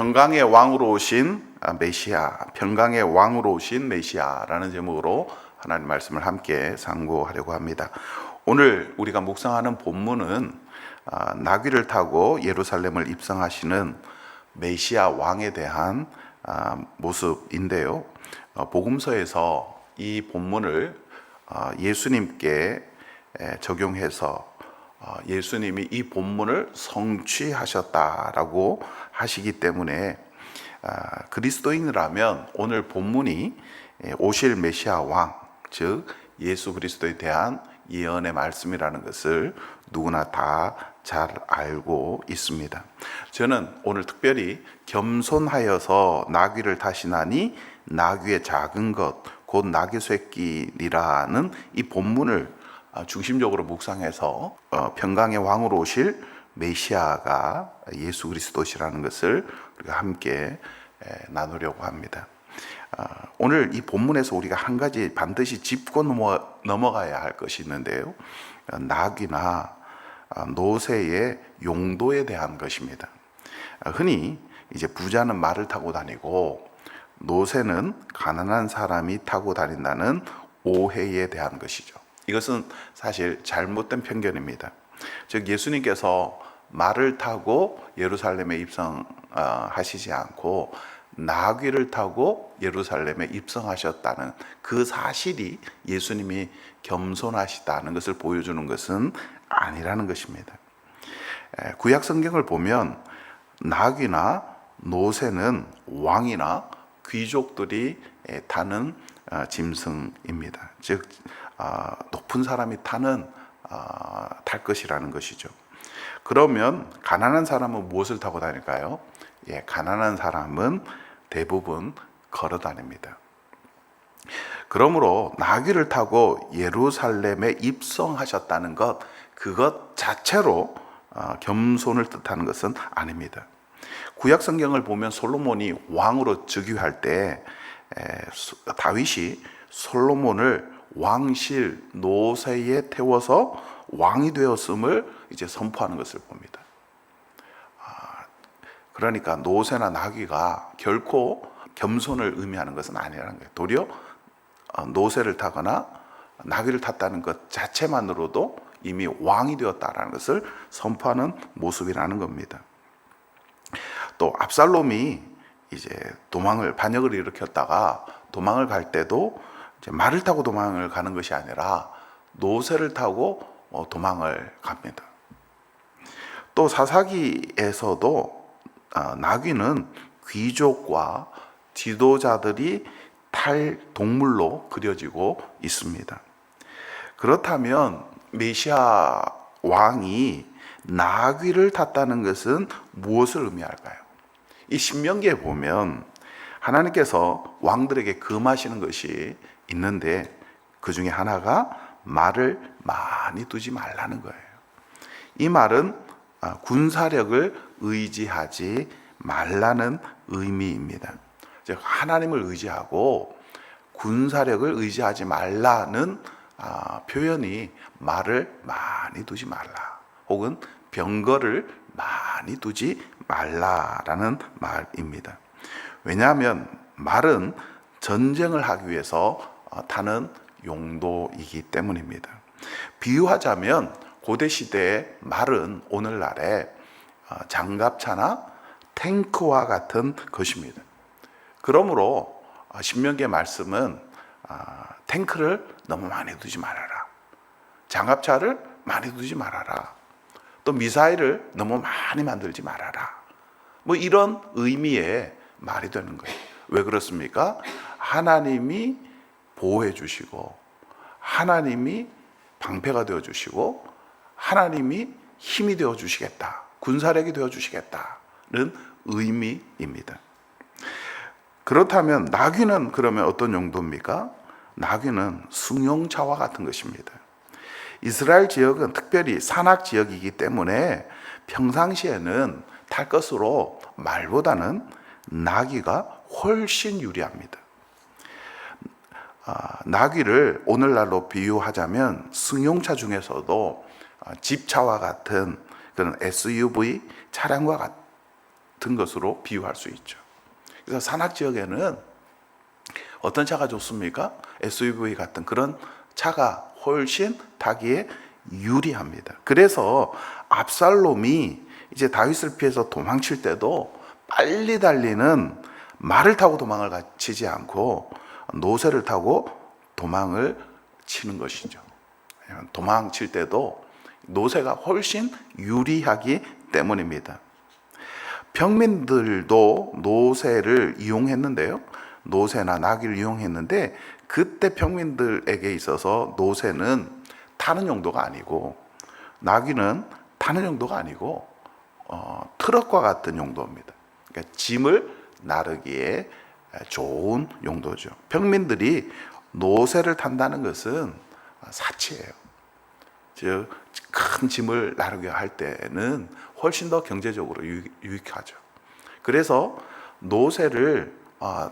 평강의 왕으로 오신 메시아, 평강의 왕으로 오신 메시아라는 제목으로 하나님 말씀을 함께 상고하려고 합니다. 오늘 우리가 묵상하는 본문은 나귀를 타고 예루살렘을 입성하시는 메시아 왕에 대한 모습인데요. 복음서에서 이 본문을 예수님께 적용해서 예수님이 이 본문을 성취하셨다라고 하시기 때문에 그리스도인이라면 오늘 본문이 오실 메시아 왕, 즉 예수 그리스도에 대한 예언의 말씀이라는 것을 누구나 다 잘 알고 있습니다. 저는 오늘 특별히 겸손하여서 나귀를 타시나니 나귀의 작은 것 곧 나귀 새끼니라는 이 본문을 중심적으로 묵상해서 평강의 왕으로 오실 메시아가 예수 그리스도시라는 것을 우리가 함께 나누려고 합니다. 오늘 이 본문에서 우리가 한 가지 반드시 짚고 넘어가야 할 것이 있는데요. 나귀나 노새의 용도에 대한 것입니다. 흔히 이제 부자는 말을 타고 다니고 노새는 가난한 사람이 타고 다닌다는 오해에 대한 것이죠. 이것은 사실 잘못된 편견입니다. 즉 예수님께서 말을 타고 예루살렘에 입성하시지 않고 나귀를 타고 예루살렘에 입성하셨다는 그 사실이 예수님이 겸손하시다는 것을 보여주는 것은 아니라는 것입니다. 구약 성경을 보면 나귀나 노새는 왕이나 귀족들이 타는 짐승입니다. 즉 높은 사람이 탈 것이라는 것이죠. 그러면 가난한 사람은 무엇을 타고 다닐까요? 가난한 사람은 대부분 걸어 다닙니다. 그러므로 나귀를 타고 예루살렘에 입성하셨다는 것, 그것 자체로 겸손을 뜻하는 것은 아닙니다. 구약 성경을 보면 솔로몬이 왕으로 즉위할 때 다윗이 솔로몬을 왕실 노새에 태워서 왕이 되었음을 이제 선포하는 것을 봅니다. 그러니까 노새나 나귀가 결코 겸손을 의미하는 것은 아니라는 거예요. 도리어 노새를 타거나 나귀를 탔다는 것 자체만으로도 이미 왕이 되었다는 것을 선포하는 모습이라는 겁니다. 또 압살롬이 이제 반역을 일으켰다가 도망을 갈 때도 이제 말을 타고 도망을 가는 것이 아니라 노새를 타고 도망을 갑니다. 또 사사기에서도 나귀는 귀족과 지도자들이 탈 동물로 그려지고 있습니다. 그렇다면 메시아 왕이 나귀를 탔다는 것은 무엇을 의미할까요? 이 신명기에 보면 하나님께서 왕들에게 금하시는 것이 있는데 그 중에 하나가 말을 많이 두지 말라는 거예요. 이 말은 군사력을 의지하지 말라는 의미입니다. 즉 하나님을 의지하고 군사력을 의지하지 말라는 표현이 말을 많이 두지 말라 혹은 병거를 많이 두지 말라라는 말입니다. 왜냐하면 말은 전쟁을 하기 위해서 타는 용도이기 때문입니다. 비유하자면 고대 시대의 말은 오늘날의 장갑차나 탱크와 같은 것입니다. 그러므로 신명기의 말씀은 탱크를 너무 많이 두지 말아라, 장갑차를 많이 두지 말아라, 또 미사일을 너무 많이 만들지 말아라, 이런 의미의 말이 되는 거예요. 왜 그렇습니까? 하나님이 보호해 주시고 하나님이 방패가 되어 주시고 하나님이 힘이 되어 주시겠다, 군사력이 되어 주시겠다는 의미입니다. 그렇다면 나귀는 그러면 어떤 용도입니까? 나귀는 승용차와 같은 것입니다. 이스라엘 지역은 특별히 산악 지역이기 때문에 평상시에는 탈 것으로 말보다는 나귀가 훨씬 유리합니다. 나귀를 오늘날로 비유하자면 승용차 중에서도 집차와 같은 그런 SUV 차량과 같은 것으로 비유할 수 있죠. 그래서 산악 지역에는 어떤 차가 좋습니까? SUV 같은 그런 차가 훨씬 타기에 유리합니다. 그래서 압살롬이 이제 다윗을 피해서 도망칠 때도 빨리 달리는 말을 타고 도망을 치지 않고 노새를 타고 도망을 치는 것이죠. 도망칠 때도 노새가 훨씬 유리하기 때문입니다. 평민들도 노새를 이용했는데요. 노새나 나귀를 이용했는데 그때 평민들에게 있어서 노새는 타는 용도가 아니고 나귀는 타는 용도가 아니고 트럭과 같은 용도입니다. 그러니까 짐을 나르기에 좋은 용도죠. 평민들이 노새를 탄다는 것은 사치예요. 즉, 큰 짐을 나르게 할 때는 훨씬 더 경제적으로 유익하죠. 그래서 노새를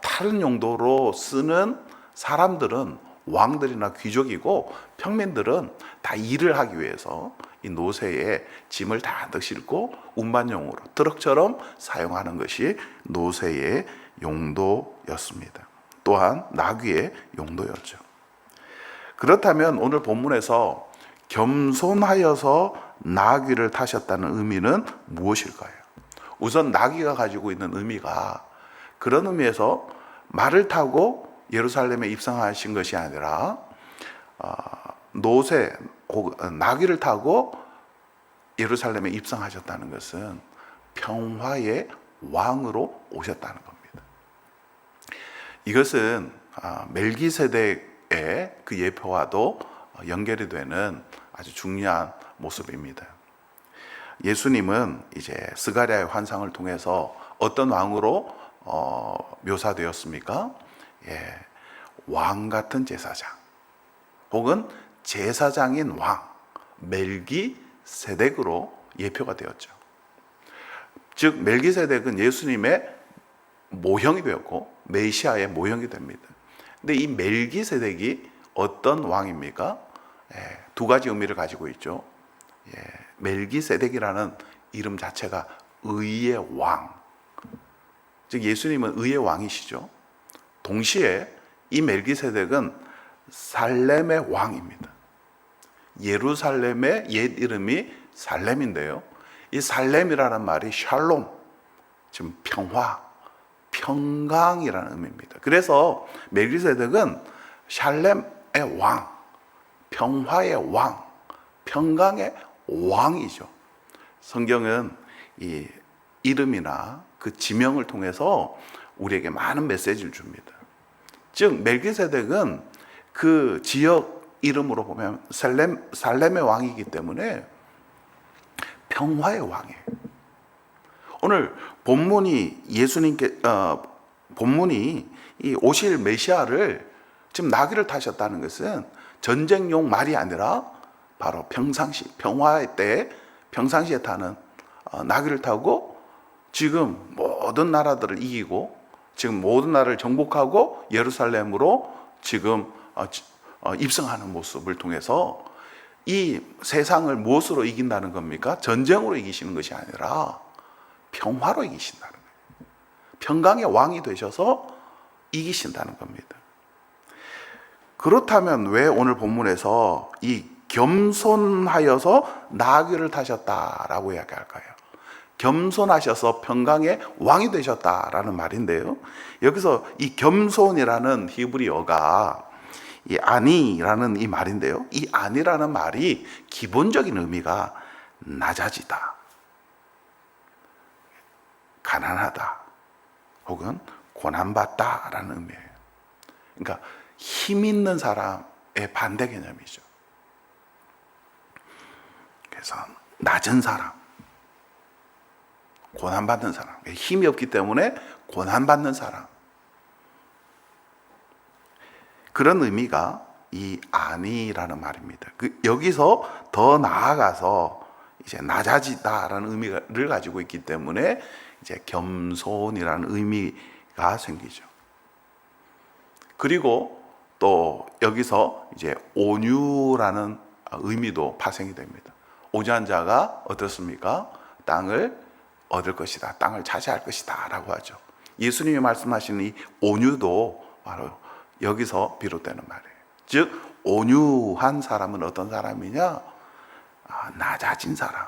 타는 용도로 쓰는 사람들은 왕들이나 귀족이고 평민들은 다 일을 하기 위해서 이 노새에 짐을 다 한뜩 싣고 운반용으로 트럭처럼 사용하는 것이 노새의 용도였습니다. 또한 나귀의 용도였죠. 그렇다면 오늘 본문에서 겸손하여서 나귀를 타셨다는 의미는 무엇일까요? 우선 나귀가 가지고 있는 의미가 그런 의미에서 말을 타고 예루살렘에 입성하신 것이 아니라 노새, 나귀를 타고 예루살렘에 입성하셨다는 것은 평화의 왕으로 오셨다는 겁니다. 이것은 멜기세덱의 그 예표와도 연결이 되는 아주 중요한 모습입니다. 예수님은 이제 스가랴의 환상을 통해서 어떤 왕으로 묘사되었습니까? 왕 같은 제사장 혹은 제사장인 왕 멜기세덱으로 예표가 되었죠. 즉 멜기세덱은 예수님의 모형이 되었고 메시아의 모형이 됩니다. 근데 이 멜기세덱이 어떤 왕입니까? 두 가지 의미를 가지고 있죠. 멜기세덱이라는 이름 자체가 의의 왕, 즉 예수님은 의의 왕이시죠. 동시에 이 멜기세덱은 살렘의 왕입니다. 예루살렘의 옛 이름이 살렘인데요. 이 살렘이라는 말이 샬롬, 지금 평화, 평강이라는 의미입니다. 그래서 멜기세덱은 샬렘의 왕, 평화의 왕, 평강의 왕이죠. 성경은 이 이름이나 그 지명을 통해서 우리에게 많은 메시지를 줍니다. 즉 멜기세덱은 그 지역 이름으로 보면 살렘의 왕이기 때문에 평화의 왕이에요. 오늘 본문이 본문이 이 오실 메시아를 지금 나귀를 타셨다는 것은 전쟁용 말이 아니라 바로 평상시 평화의 때 평상시에 타는 나귀를 타고 지금 모든 나라들을 이기고 지금 모든 나라를 정복하고 예루살렘으로 지금 입성하는 모습을 통해서 이 세상을 무엇으로 이긴다는 겁니까? 전쟁으로 이기시는 것이 아니라 평화로 이기신다는 거예요. 평강의 왕이 되셔서 이기신다는 겁니다. 그렇다면 왜 오늘 본문에서 이 겸손하여서 나귀를 타셨다라고 이야기할까요? 겸손하셔서 평강의 왕이 되셨다라는 말인데요. 여기서 이 겸손이라는 히브리어가 이 아니라는 이 말인데요. 이 아니라는 말이 기본적인 의미가 낮아지다, 가난하다, 혹은 고난받다라는 의미예요. 그러니까 힘 있는 사람의 반대 개념이죠. 그래서 낮은 사람, 고난받는 사람, 힘이 없기 때문에 고난받는 사람, 그런 의미가 이 아니라는 말입니다. 여기서 더 나아가서 이제 낮아지다라는 의미를 가지고 있기 때문에 이제 겸손이라는 의미가 생기죠. 그리고 또 여기서 이제 온유라는 의미도 파생이 됩니다. 온유한 자가 어떻습니까? 땅을 얻을 것이다, 땅을 차지할 것이다 라고 하죠. 예수님이 말씀하시는 이 온유도 바로 여기서 비롯되는 말이에요. 즉 온유한 사람은 어떤 사람이냐? 낮아진 사람.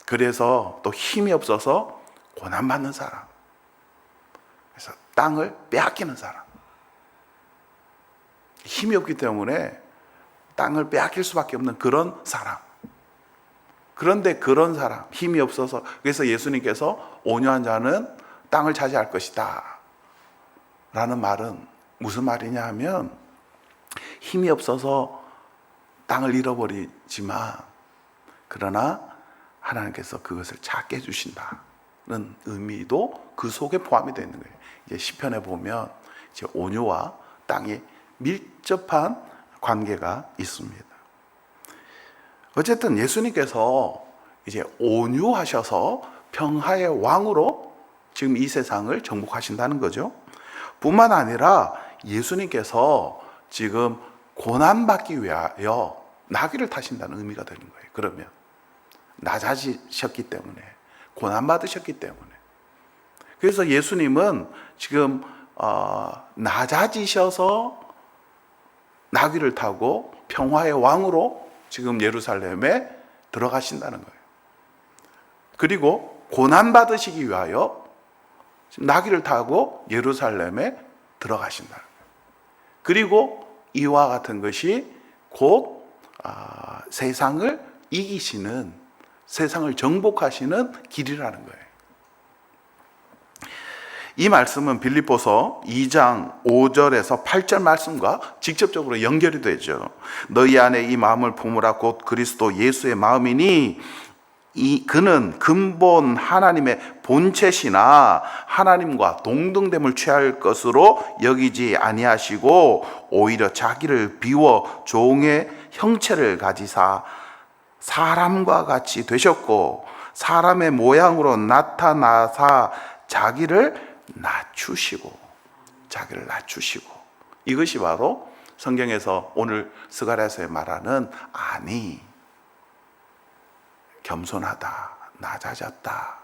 그래서 또 힘이 없어서 고난받는 사람. 그래서 땅을 빼앗기는 사람. 힘이 없기 때문에 땅을 빼앗길 수밖에 없는 그런 사람. 그런데 그런 사람, 힘이 없어서, 그래서 예수님께서 온유한 자는 땅을 차지할 것이다 라는 말은 무슨 말이냐 하면, 힘이 없어서 땅을 잃어버리지만 그러나 하나님께서 그것을 찾게 해주신다는 의미도 그 속에 포함이 되어 있는 거예요. 이제 시편에 보면 이제 온유와 땅이 밀접한 관계가 있습니다. 어쨌든 예수님께서 이제 온유하셔서 평화의 왕으로 지금 이 세상을 정복하신다는 거죠. 뿐만 아니라 예수님께서 지금 고난받기 위하여 나귀를 타신다는 의미가 되는 거예요. 그러면 낮아지셨기 때문에, 고난받으셨기 때문에. 그래서 예수님은 지금 낮아지셔서 나귀를 타고 평화의 왕으로 지금 예루살렘에 들어가신다는 거예요. 그리고 고난받으시기 위하여 나귀를 타고 예루살렘에 들어가신다는 거예요. 그리고 이와 같은 것이 곧 세상을 이기시는, 세상을 정복하시는 길이라는 거예요. 이 말씀은 빌립보서 2장 5절에서 8절 말씀과 직접적으로 연결이 되죠. 너희 안에 이 마음을 품으라 곧 그리스도 예수의 마음이니 그는 근본 하나님의 본체시나 하나님과 동등됨을 취할 것으로 여기지 아니하시고 오히려 자기를 비워 종의 형체를 가지사 사람과 같이 되셨고 사람의 모양으로 나타나사 자기를 낮추시고 이것이 바로 성경에서 오늘 스가랴서에 말하는 겸손하다, 낮아졌다,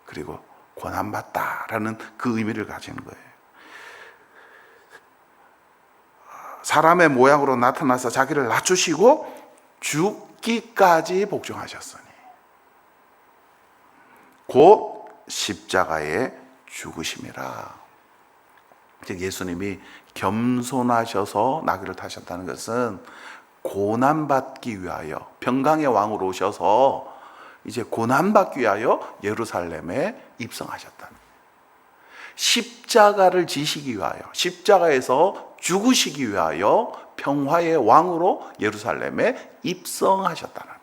그리고 고난받다라는 그 의미를 가지는 거예요. 사람의 모양으로 나타나서 자기를 낮추시고 죽기까지 복종하셨으니 곧 십자가에 죽으심이라. 즉 예수님이 겸손하셔서 나귀를 타셨다는 것은 고난받기 위하여, 평강의 왕으로 오셔서 이제 고난받기 위하여 예루살렘에 입성하셨다는, 십자가를 지시기 위하여, 십자가에서 죽으시기 위하여 평화의 왕으로 예루살렘에 입성하셨다는 거예요.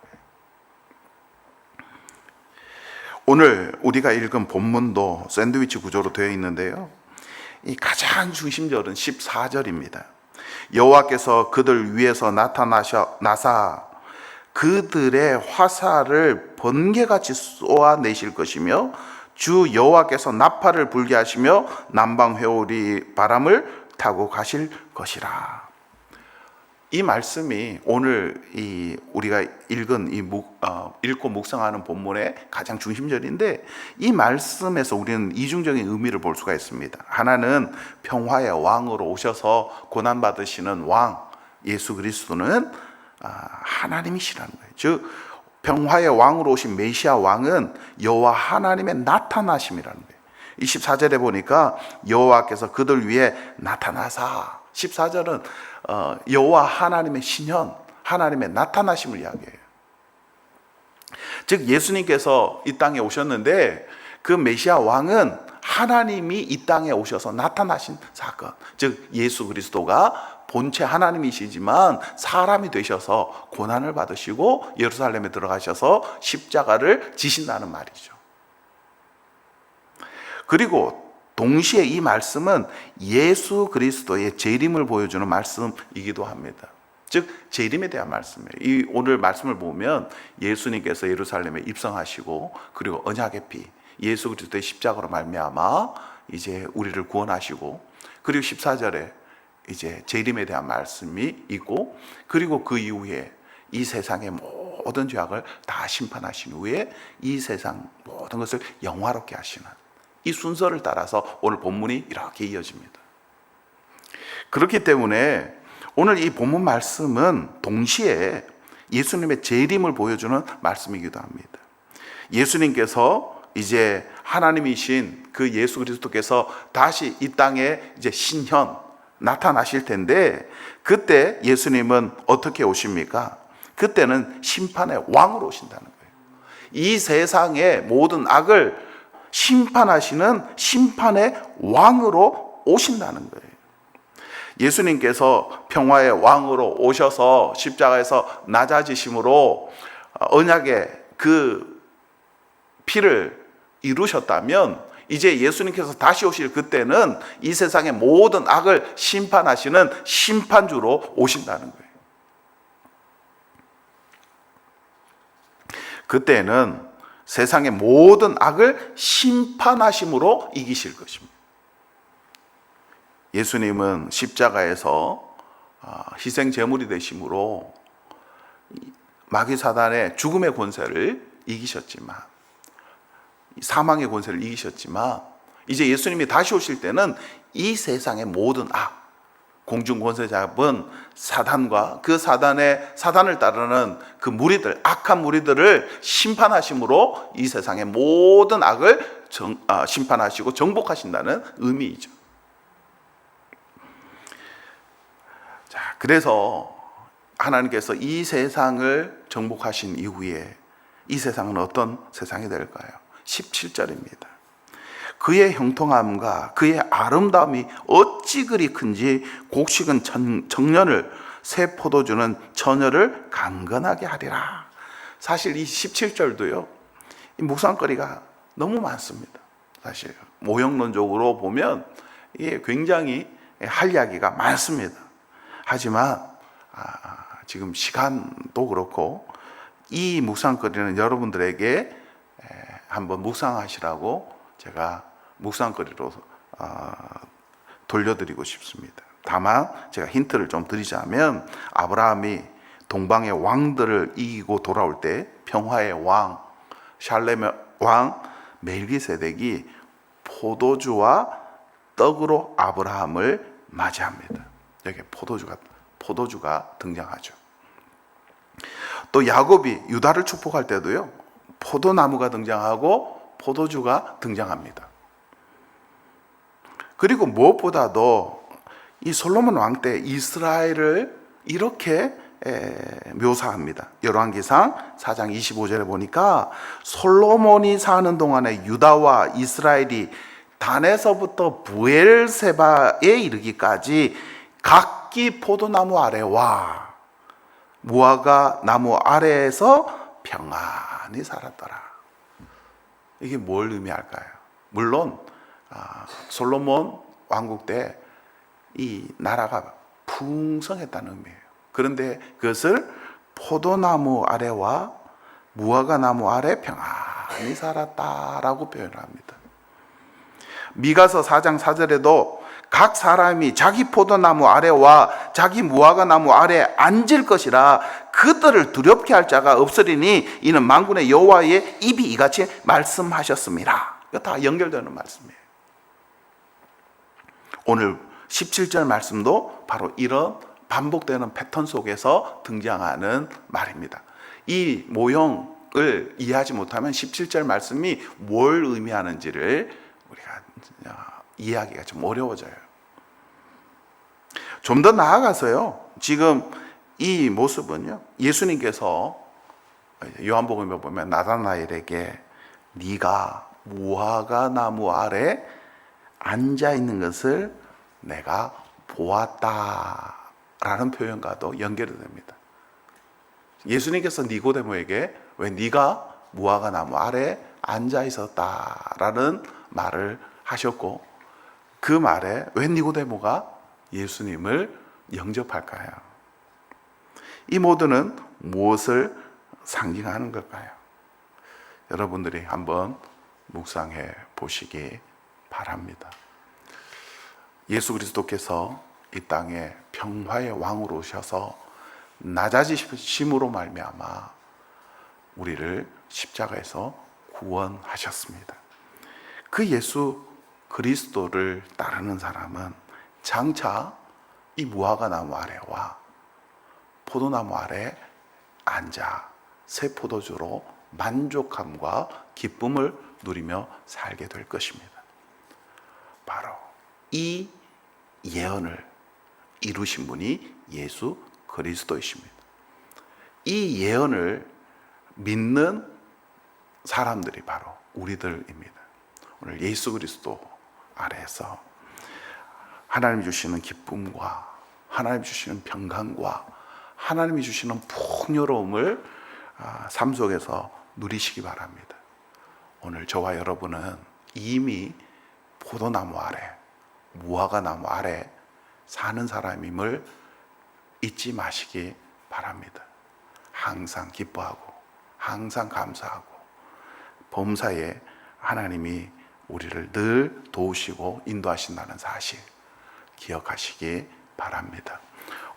오늘 우리가 읽은 본문도 샌드위치 구조로 되어 있는데요, 이 가장 중심절은 14절입니다. 여호와께서 그들 위에서 나사 그들의 화살을 번개같이 쏘아내실 것이며 주 여호와께서 나팔을 불게 하시며 남방 회오리 바람을 타고 가실 것이라. 이 말씀이 오늘 우리가 읽은 읽고 묵상하는 본문의 가장 중심절인데, 이 말씀에서 우리는 이중적인 의미를 볼 수가 있습니다. 하나는 평화의 왕으로 오셔서 고난받으시는 왕 예수 그리스도는 하나님이시라는 거예요. 즉 평화의 왕으로 오신 메시아 왕은 여호와 하나님의 나타나심이라는 거예요. 24절에 보니까 여호와께서 그들 위에 나타나사, 14절은 여호와 하나님의 신현, 하나님의 나타나심을 이야기해요. 즉 예수님께서 이 땅에 오셨는데 그 메시아 왕은 하나님이 이 땅에 오셔서 나타나신 사건, 즉 예수 그리스도가 본체 하나님이시지만 사람이 되셔서 고난을 받으시고 예루살렘에 들어가셔서 십자가를 지신다는 말이죠. 그리고 동시에 이 말씀은 예수 그리스도의 재림을 보여주는 말씀이기도 합니다. 즉 재림에 대한 말씀이에요. 이 오늘 말씀을 보면 예수님께서 예루살렘에 입성하시고 그리고 언약의 피 예수 그리스도의 십자가로 말미암아 이제 우리를 구원하시고, 그리고 14절에 이제 재림에 대한 말씀이 있고, 그리고 그 이후에 이 세상의 모든 죄악을 다 심판하신 후에 이 세상 모든 것을 영화롭게 하시는 이 순서를 따라서 오늘 본문이 이렇게 이어집니다. 그렇기 때문에 오늘 이 본문 말씀은 동시에 예수님의 재림을 보여주는 말씀이기도 합니다. 예수님께서 이제 하나님이신 그 예수 그리스도께서 다시 이 땅에 이제 신현 나타나실 텐데, 그때 예수님은 어떻게 오십니까? 그때는 심판의 왕으로 오신다는 거예요. 이 세상의 모든 악을 심판하시는 심판의 왕으로 오신다는 거예요. 예수님께서 평화의 왕으로 오셔서 십자가에서 낮아지심으로 언약의 그 피를 이루셨다면, 이제 예수님께서 다시 오실 그때는 이 세상의 모든 악을 심판하시는 심판주로 오신다는 거예요. 그때는 세상의 모든 악을 심판하심으로 이기실 것입니다. 예수님은 십자가에서 희생 제물이 되심으로 마귀 사단의 죽음의 권세를 이기셨지만, 사망의 권세를 이기셨지만, 이제 예수님이 다시 오실 때는 이 세상의 모든 악, 공중 권세 잡은 사단과 그 사단을 따르는 그 무리들, 악한 무리들을 심판하심으로 이 세상의 모든 악을 심판하시고 정복하신다는 의미이죠. 자, 그래서 하나님께서 이 세상을 정복하신 이후에 이 세상은 어떤 세상이 될까요? 17절입니다. 그의 형통함과 그의 아름다움이 어찌 그리 큰지 곡식은 청년을, 새 포도주는 처녀를 강건하게 하리라. 사실 이 17절도요, 이 묵상거리가 너무 많습니다. 사실 모형론적으로 보면 이게 굉장히 할 이야기가 많습니다. 하지만 지금 시간도 그렇고 이 묵상거리는 여러분들에게 한번 묵상하시라고 제가 묵상거리로 돌려드리고 싶습니다. 다만 제가 힌트를 좀 드리자면, 아브라함이 동방의 왕들을 이기고 돌아올 때 평화의 왕, 샬렘의 왕 멜기세덱이 포도주와 떡으로 아브라함을 맞이합니다. 여기 포도주가 등장하죠. 또 야곱이 유다를 축복할 때도요, 포도나무가 등장하고 포도주가 등장합니다. 그리고 무엇보다도 이 솔로몬 왕 때 이스라엘을 이렇게 묘사합니다. 열왕기상 4장 25절에 보니까 솔로몬이 사는 동안에 유다와 이스라엘이 단에서부터 브엘세바에 이르기까지 각기 포도나무 아래와 무화과 나무 아래에서 평안히 살았더라. 이게 뭘 의미할까요? 물론 솔로몬 왕국 때 이 나라가 풍성했다는 의미예요. 그런데 그것을 포도나무 아래와 무화과 나무 아래 평안히 살았다라고 표현을 합니다. 미가서 4장 4절에도 각 사람이 자기 포도나무 아래와 자기 무화과 나무 아래 앉을 것이라 그들을 두렵게 할 자가 없으리니 이는 만군의 여호와의 입이 이같이 말씀하셨습니다. 이거 다 연결되는 말씀이에요. 오늘 17절 말씀도 바로 이런 반복되는 패턴 속에서 등장하는 말입니다. 이 모형을 이해하지 못하면 17절 말씀이 뭘 의미하는지를 우리가 이해하기가 좀 어려워져요. 좀 더 나아가서요, 지금 이 모습은요, 예수님께서 요한복음에 보면 나다나엘에게 네가 무화과 나무 아래 앉아 있는 것을 내가 보았다라는 표현과도 연결이 됩니다. 예수님께서 니고데모에게 왜 네가 무화과 나무 아래 앉아 있었다라는 말을 하셨고, 그 말에 왜 니고데모가 예수님을 영접할까요? 이 모두는 무엇을 상징하는 걸까요? 여러분들이 한번 묵상해 보시기 바랍니다. 예수 그리스도께서 이 땅에 평화의 왕으로 오셔서 낮아지심으로 말미암아 우리를 십자가에서 구원하셨습니다. 그 예수 그리스도를 따르는 사람은 장차 이 무화과나무 아래와 포도나무 아래 앉아 새 포도주로 만족함과 기쁨을 누리며 살게 될 것입니다. 바로 이 예언을 이루신 분이 예수 그리스도이십니다. 이 예언을 믿는 사람들이 바로 우리들입니다. 오늘 예수 그리스도 아래에서 하나님이 주시는 기쁨과 하나님이 주시는 평강과 하나님이 주시는 풍요로움을 삶 속에서 누리시기 바랍니다. 오늘 저와 여러분은 이미 포도나무 아래, 무화과나무 아래 사는 사람임을 잊지 마시기 바랍니다. 항상 기뻐하고 항상 감사하고 범사에 하나님이 우리를 늘 도우시고 인도하신다는 사실 기억하시기 바랍니다.